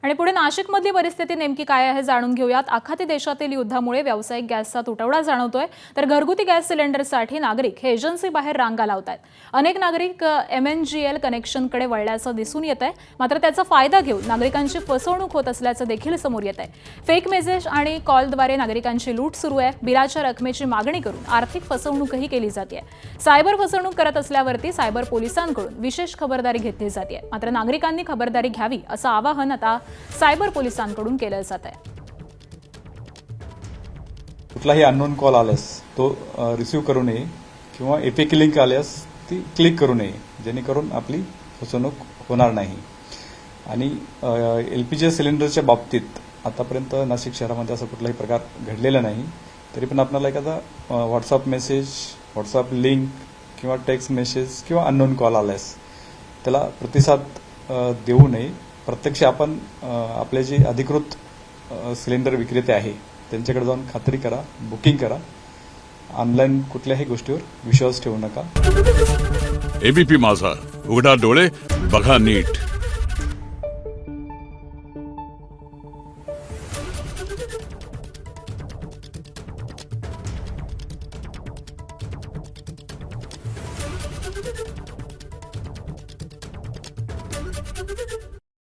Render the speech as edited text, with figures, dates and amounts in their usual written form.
आणि पुढे नाशिकमधली परिस्थिती नेमकी काय आहे जाणून घेऊयात। आखाती देशातील युद्धामुळे व्यावसायिक गॅसचा तुटवडा जाणवतोय, तर घरगुती गॅस सिलेंडरसाठी नागरिक हे एजन्सी बाहेर रांगा लावतायत। अनेक नागरिक MNGL कनेक्शनकडे वळल्याचं दिसून येतंय, मात्र त्याचा फायदा घेऊन नागरिकांची फसवणूक होत असल्याचं देखील समोर येतंय। फेक मेसेज आणि कॉलद्वारे नागरिकांची लूट सुरू आहे। बिलाच्या रकमेची मागणी करून आर्थिक फसवणूकही केली जाते। सायबर फसवणूक करत असल्यावरती सायबर पोलिसांकडून विशेष खबरदारी घेतली जाते। मात्र नागरिकांनी खबरदारी घ्यावी असं आवाहन आता सायबर पोलिसांकडून केलं जात आहे। कुठलाही अननोन कॉल आल्यास तो रिसीव्ह करू नये किंवा एपीक लिंक आल्यास ती क्लिक करू नये, जेणेकरून आपली फसवणूक होणार नाही। आणि LPG सिलेंडरच्या बाबतीत आतापर्यंत नाशिक शहरामध्ये असा कुठलाही प्रकार घडलेला नाही, तरी पण आपल्याला एखादा व्हॉट्सअप मेसेज, व्हॉट्सअप लिंक किंवा टेक्स्ट मेसेज किंवा अननोन कॉल आल्यास त्याला प्रतिसाद देऊ नये। प्रत्यक्ष आपण आपले जे अधिकृत सिलेंडर विक्रेते आहे त्यांच्याकडे जाऊन खात्री करा, बुकिंग करा। ऑनलाईन कुठल्याही गोष्टीवर विश्वास ठेवू नका। ABP माझा, उघडा डोळे बघा नीट।